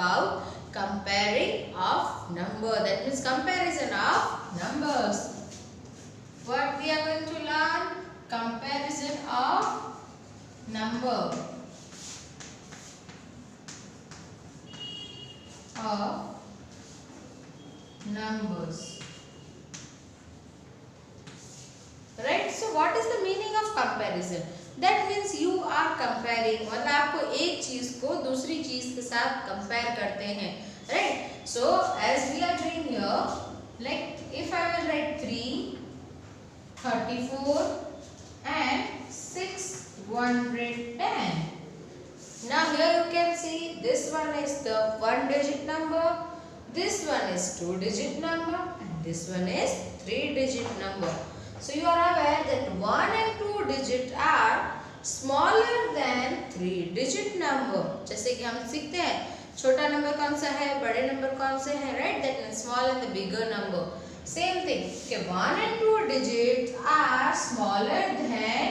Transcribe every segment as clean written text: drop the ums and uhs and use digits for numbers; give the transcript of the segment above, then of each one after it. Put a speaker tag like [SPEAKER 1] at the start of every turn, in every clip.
[SPEAKER 1] about comparing of number. That means comparison of numbers. What we are going to learn? Comparison of number. Of numbers. Right? So what is the meaning of comparison? That means you are comparing. मतलब आपको एक चीज को दूसरी चीज के साथ compare करते हैं. Right? So as we are doing here, like if I will write 3, 34 and 610. Now here you can see this one is the 1-digit number, this one is 2-digit number and this one is 3-digit number. So you are aware that 1 and 2 digit are smaller than 3-digit number. जैसे कि हम सीखते हैं छोटा number कौन सा है, बड़े नंबर कौन से हैं, right? That means small and the bigger number. Same thing. Okay, 1 and 2 digits are smaller than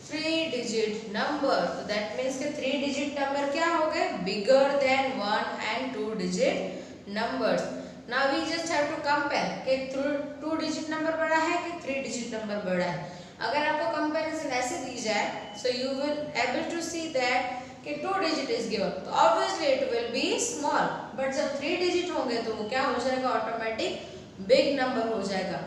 [SPEAKER 1] 3-digit number. So that means कि 3-digit number क्या हो गए? Bigger than 1 and 2-digit numbers. Now we just have to compare कि 2-digit number बड़ा है कि 3-digit number बड़ा है. अगर आपको comparison ऐसे दी जाए, so you will able to see that कि 2-digit is given, तो obviously it will be small. But जब 3-digit होंगे तो वो क्या हो जाएगा? Automatic big number हो जाएगा.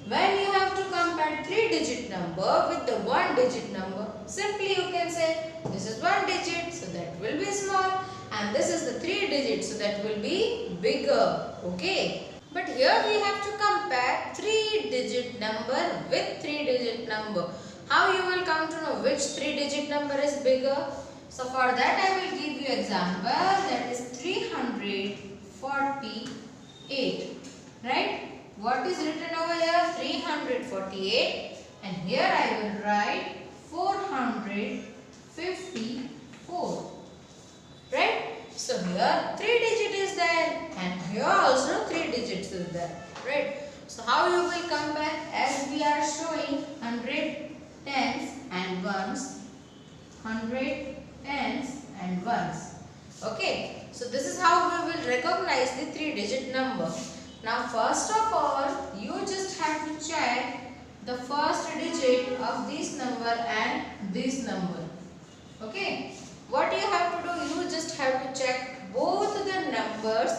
[SPEAKER 1] When you have to compare 3-digit number with the 1-digit number, simply you can say this is 1 digit, so that will be small, and this is the 3 digit, so that will be bigger. Okay. But here we have to compare 3-digit number with 3-digit number. How you will come to know which 3-digit number is bigger? So for that I will give you example, that is 348. Right? What is written over here? 348, and here I will write 454. Right? So here 3 digit is there, and here also 3 digits is there. Right? So how you will compare? As we are showing 100 tens and ones, 100 tens and ones. Okay. So this is how we will recognize the 3-digit number. Now first of all, you just have to check the first digit of this number and this number. Okay. What you have to do, you just have to check both the numbers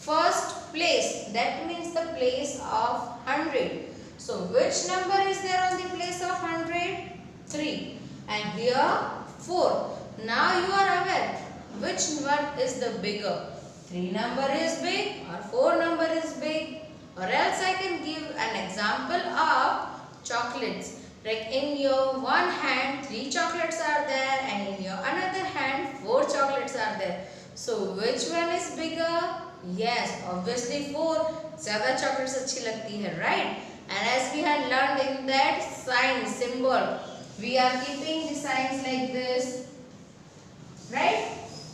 [SPEAKER 1] first place. That means the place of 100. So which number is there on the place of 100? 3. And here 4. Now you are aware which one is the bigger. 3 number is big or 4 number is big, or else I can give an example of chocolates. Like in your one hand 3 chocolates are there, and in your another hand 4 chocolates are there. So which one is bigger? Yes, obviously 4. ज़्यादा chocolates अच्छी लगती है, right? And as we had learned in that sign symbol, we are keeping the signs like this, right?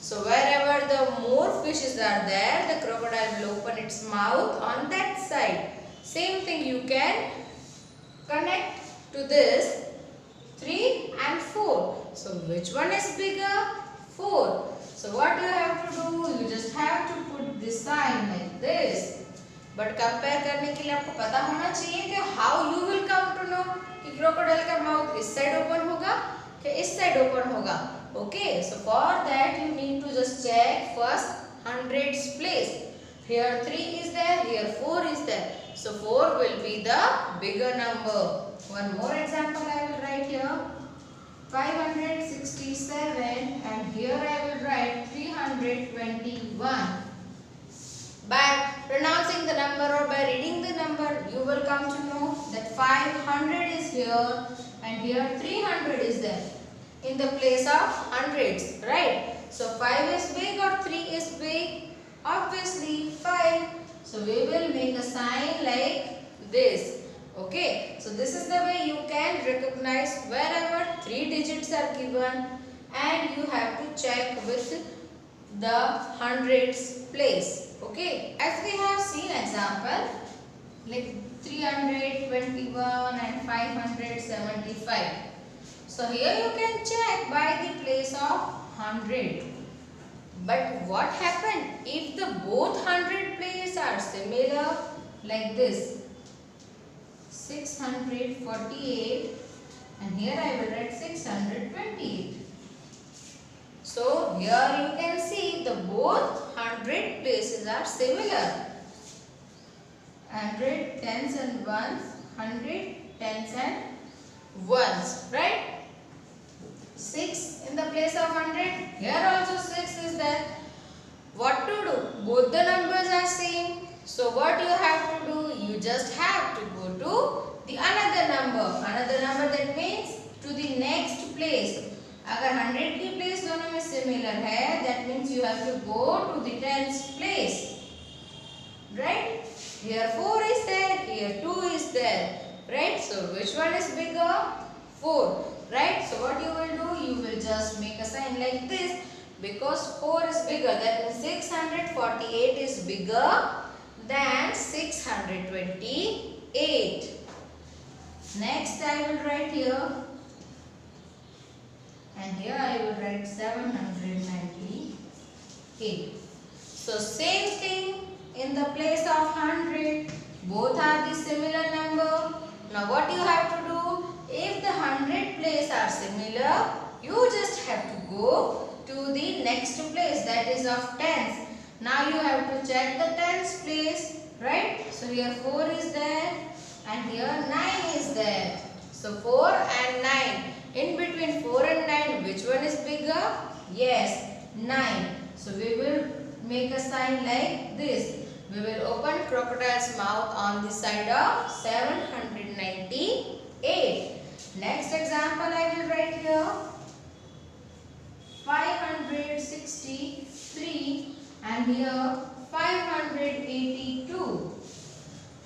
[SPEAKER 1] So wherever the more fishes are there, the crocodile will open its mouth on that side. Same thing you can connect to this 3 and 4. So which one is bigger? 4. So what you have to do? You just have to put this sign like this. But compare करने के लिए आपको पता होना चाहिए कि how you will come to know कि crocodile का mouth इस side open होगा कि इस side open होगा. Okay, so for that you need to just check first 100's place. Here 3 is there, here 4 is there. So 4 will be the bigger number. One more example I will write here. 567, and here I will write 321. By pronouncing the number or by reading the number, you will come to know that 500 is here and here 300 is there. In the place of hundreds, right? So 5 is big or 3 is big? Obviously 5. So we will make a sign like this. Okay. So this is the way you can recognize wherever 3 digits are given, and you have to check with the hundreds place. Okay. As we have seen example like 321 and 575. So here you can check by the place of 100. But what happened if the both 100 places are similar like this? 648 and here I will write 628. So here you can see the both 100 places are similar. 100 tens and ones, 100 tens and ones, right? 6 in the place of 100. Here also 6 is there. What to do? Both the numbers are same. So what you have to do? You just have to go to the another number. Another number, that means to the next place. अगर 100 की place दोनों में similar है, that means you have to go to the tens place. Right? Here 4 is there, here 2 is there. Right? So which one is bigger? 4. Right? So what you will do? You will just make a sign like this, because 4 is bigger. That means 648 is bigger than 628. Next I will write here, and here I will write 798. So same thing in the place of 100. Both are the similar number. Now what you have to do? If the 100 places are similar, you just have to go to the next place, that is of tens. Now you have to check the tens place, right? So here 4 is there and here 9 is there. So 4 and 9. In between 4 and 9, which one is bigger? Yes, 9. So we will make a sign like this. We will open crocodile's mouth on the side of 798. Next example I will write here 563 and here 582.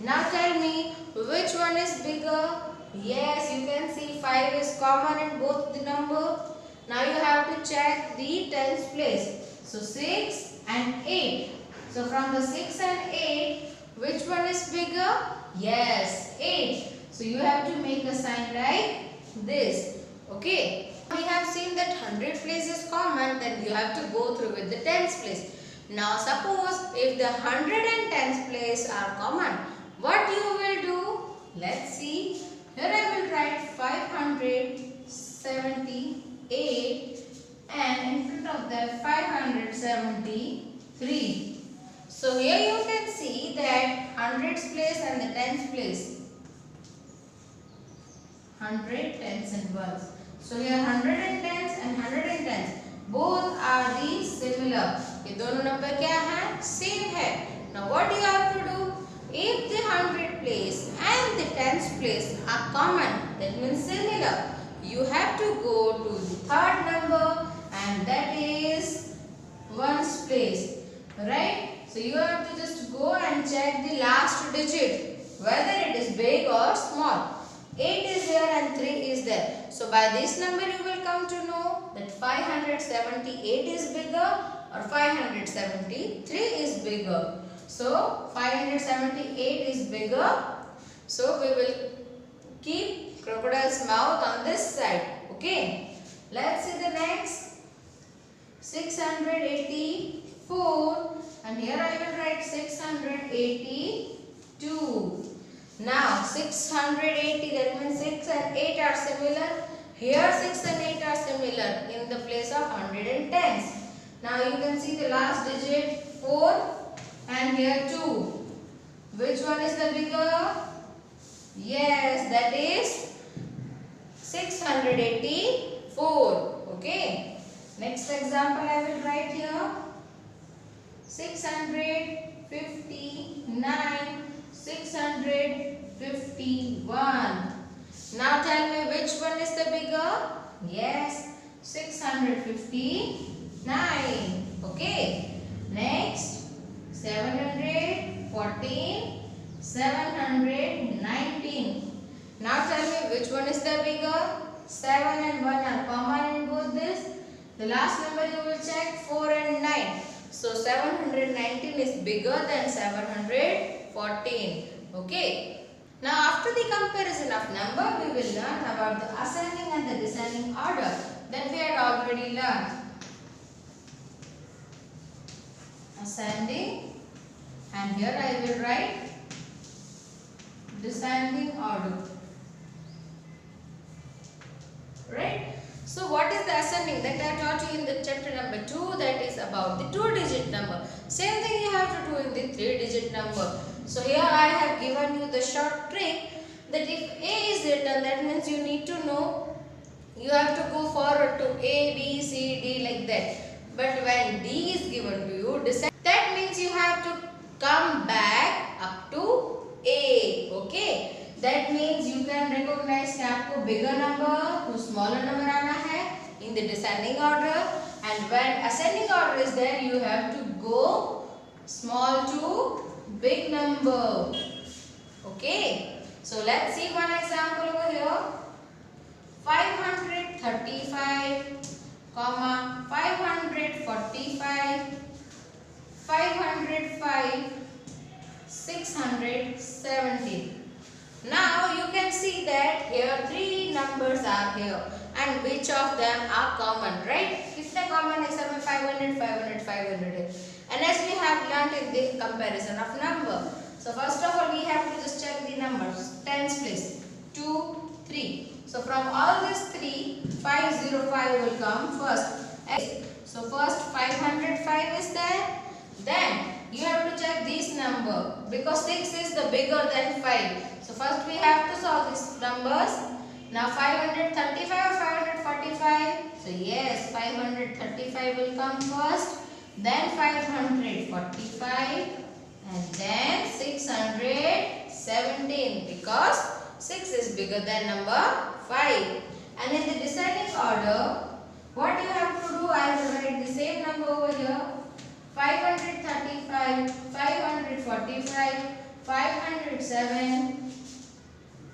[SPEAKER 1] Now tell me which one is bigger? Yes, you can see 5 is common in both the number. Now you have to check the tens place. So 6 and 8. So from the 6 and 8, which one is bigger? Yes, 8. So you have to make a sign like this. Okay. We have seen that 100 place is common, then you have to go through with the tens place. Now suppose if the 100 and tens place are common, what you will do? Let's see. Here I will write 578 and in front of that 573. So here you can see that 100's place and the tens place. 100, tens and ones. So here 100 and tens and 100 and tens. Both are the similar. ये दोनों number क्या है? Same है. Now what you have to do? If the 100 place and the tens place are common, that means similar, you have to go to the third number and that is ones place. Right? So you have to just go and check the last digit, whether it is big or small. 8 is here and 3 is there. So by this number you will come to know that 578 is bigger or 573 is bigger. So 578 is bigger. So we will keep crocodile's mouth on this side. Okay. Let's see the next. 684 and here I will write 682. Now 680, that means 6 and 8 are similar. Here 6 and 8 are similar in the place of 100 and tens. Now you can see the last digit 4 and here 2. Which one is the bigger? Yes, that is 684. Okay. Next example I will write here 659. 651. Now tell me which one is the bigger? Yes, 659. Okay. Next, 714, 719. Now tell me which one is the bigger? 7 and 1 are common in both this. The last number you will check 4 and 9. So 719 is bigger than 714. Okay. Now after the comparison of number, we will learn about the ascending and the descending order that we had already learned. ascending, and here I will write descending order. Right? So what is the ascending? That I taught you in the chapter number 2, that is about the 2-digit number. Same thing you have to do in the 3-digit number. So here I have given you the short trick that if A is written, that means you need to know, you have to go forward to A, B, C, D like that. But when D is given to you, that means you have to come back up to A. Okay. That means you can recognize कि आपको bigger number to smaller number आना है in the descending order, and when ascending order is there, you have to go small to big number. Okay. So let's see one example over here. 535, 545, 505, 670. Now you can see that here 3 numbers are here, and which of them are common, right? कितने common है sir में 500, 500, 500 and as we have learnt in the comparison of number. So first of all we have to just check the numbers. Tens place 2, 3. So from all these 3, 505 will come first. So first 505 is there. Then you have to check this number because 6 is the bigger than 5. So first we have to solve these numbers. Now 535 or 545? So yes, 535 will come first. Then 545 and then 617 because 6 is bigger than number 5. And in the descending order, what you have to do, I will write the same number over here. 535, 545, 507,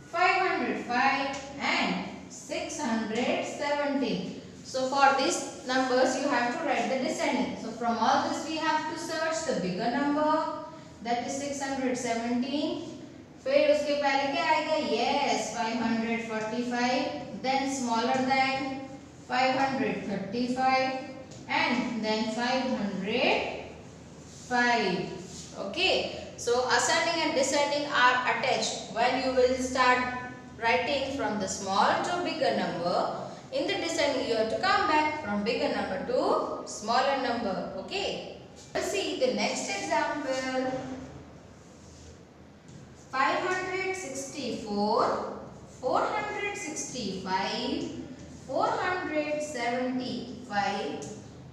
[SPEAKER 1] 505 and 617. So for these numbers you have to write the descending. So from all this we have to search the bigger number, that is 617. फिर उसके पहले क्या आएगा? Yes, 545. Then smaller than 535 and then 505. Okay. So ascending and descending are attached when you will start writing from the small to bigger number. In the descending you have to come back from bigger number to smaller number. Okay. Let's see the next example. 564, 465, 475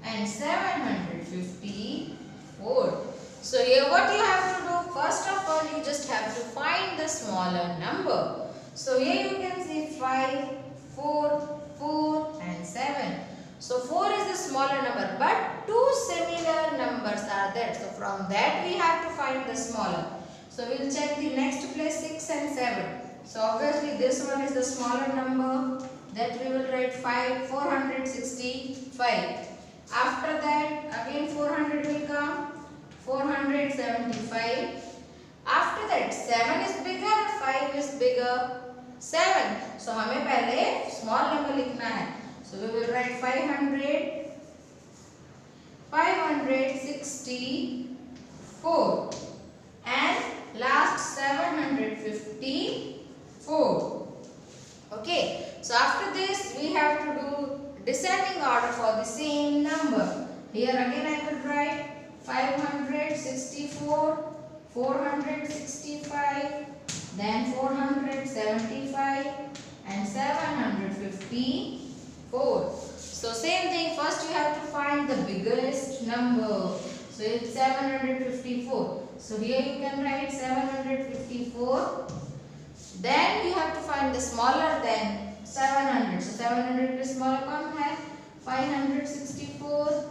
[SPEAKER 1] and 754. So here what you have to do, first of all you just have to find the smaller number. So here you can see 5, 4, 4 and 7. So 4 is the smaller number, but 2 similar numbers are there. So from that we have to find the smaller. So we will check the next place 6 and 7. So obviously this one is the smaller number, that we will write 465. After that again 400 will come, 475. After that 7 is bigger, 5 is bigger, 7. So हमें पहले small number लिखना है. So we will write 500, 564 and last 754. Okay. So after this we have to do descending order for the same number. Here again I will write 564, 465, then 475 and 754. So same thing, first you have to find the biggest number. So it's 754. So here you can write 754. Then you have to find the smaller than 700. So 700 is smaller, कौन है? 564.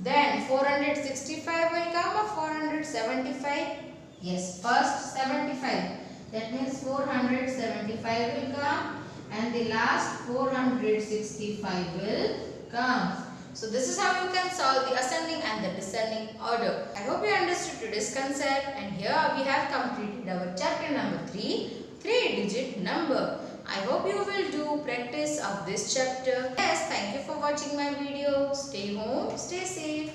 [SPEAKER 1] Then 465 will come or 475? Yes, first 75. That means 475 will come and the last 465 will come. So this is how you can solve the ascending and the descending order. I hope you understood today's concept, and here we have completed our chapter number 3, 3-digit number. I hope you will do practice of this chapter. Yes, thank you for watching my video. Stay home, stay safe.